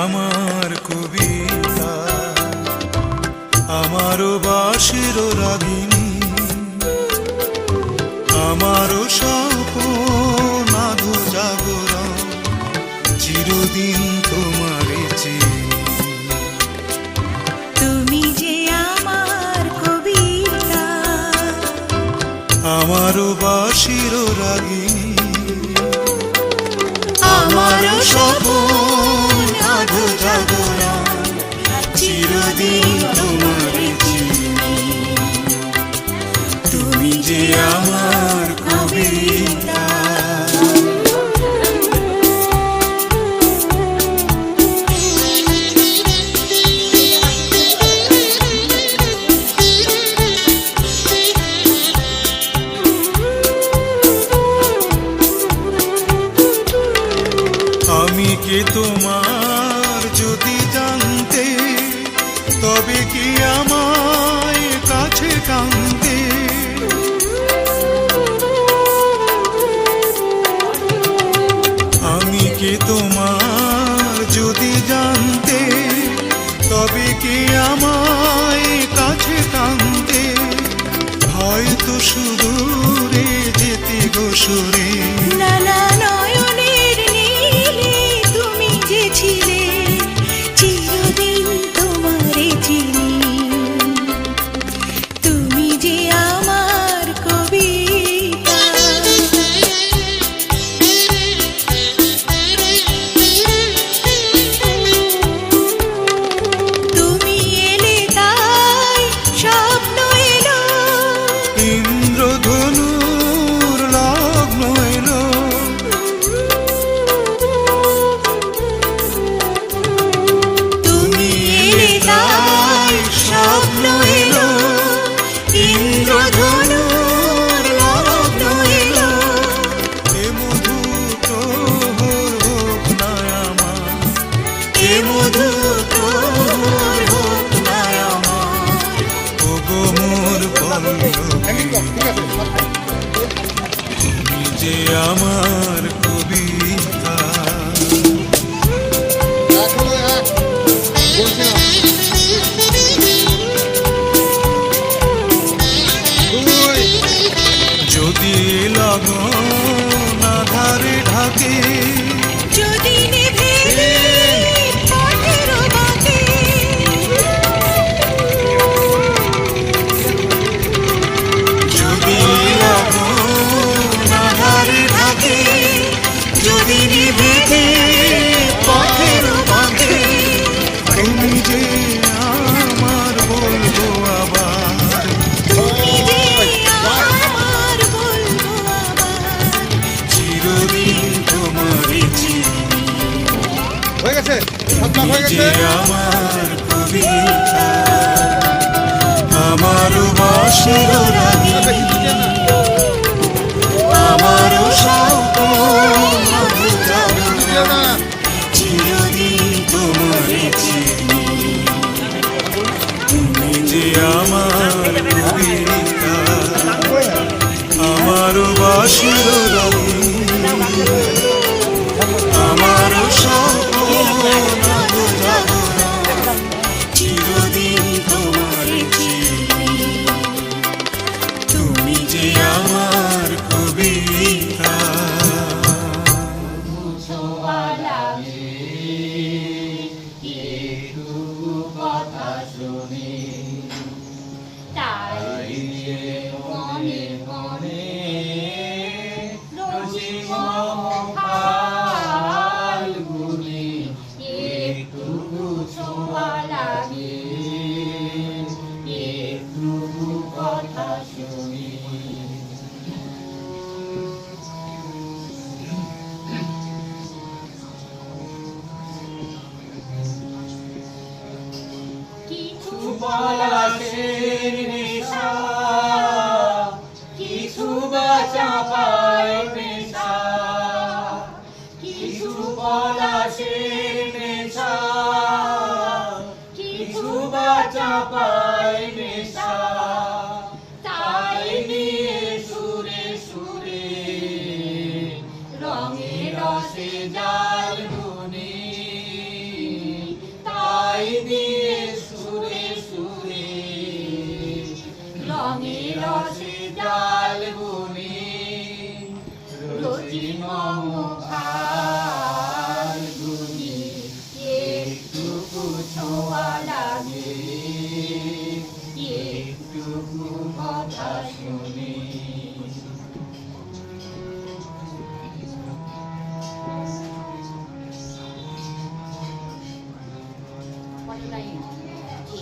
আমার কবিতা, আমারও বাঁশির রাগিনী, আমারও স্বপন আধো জাগরণ, চিরদিন তোমারে চিনি। তুমি যে আমার কবিতা, আমারও বাঁশির রাগিনী, আমারও স্বপন আধো জাগরণ, চিরদিন তোমারে চিনি। তুমি যে আমার কবিতা। আমি কে তোমার যদি জানতে, তবে কি আমায় কাছে টানতে। আমি কে তোমার যদি জানতে, তবে কি আমায় কাছে টানতে। হয়তো সুদূরে যেতে গোসরে, নানা নয়নের নীলে তুমি যে ছিলে, চিরদিন তোমারে চিনি। তুমি যে আমার কবিতা, তুমি এলে তাই স্বপ্ন এলো, ইন্দ্রধনুর লগ্ন এলো। তুমি এলে তাই স্বপ্ন এলো, ইন্দ্রধনুর লগ্ন এলো। এ মধু প্রহর হোক না আমার, এ মধু প্রহর হোক না আমার, ওগো মোর পল্লবী। তুমি যে আমার কবিতা। যদি লগন আধারে ঢাকে, যদি নিভে পথের বাঁকে, যদি লগন আধারে ঢাকে, যদি নিভে পথের বাঁকে। তুমি যে আমার বলবো আবার, তুমি যে আমার বলবো আবার, চিরদিন তোমারে চিনি। হয়ে গেছে, তুমি যে আমার কবিতা, আমারও বাঁশির রাগিনী, আমারও স্বপন আধো জাগরণ, চিরদিন তোমারে চিনি। তুমি যে আমার কবিতা, আমারও বাঁশির রাগিনী, আমারও স্বপন আধো জাগরণ, চিরদিন তোমারে চিনি। তুমি যে আমার কবিতা। কিছু পলাশের নেশা, কিছু বা চাঁপায় নেশা, কিছু পলাশের নেশা, কিছু বা চাঁপায় নেশা। তাই নিয়ে সুরে সুরে রঙে রসে জাল বুনি, রঙের রসে জাল বুনি রুচি মম ভার গুনি একটুকু ছোঁয়া লাগে একটুকু কথা শুনি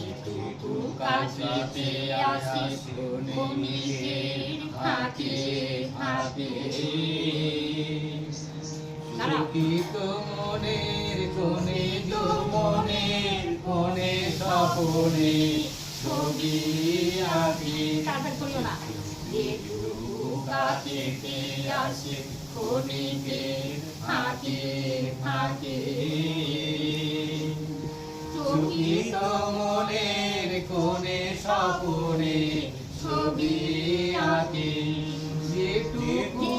একটুকু কাছে আসি ঘুমিয়ে ফাঁকে ফাঁকে সুখিত মনের কোণে তো মনের কোণে স্বপনে ছবি আঁকি যেটুকু কাছে আসে ক্ষণিকে ফাঁকে ফাঁকে সুখিত মনের কোণে স্বপনে ছবি আঁকি যেটুকু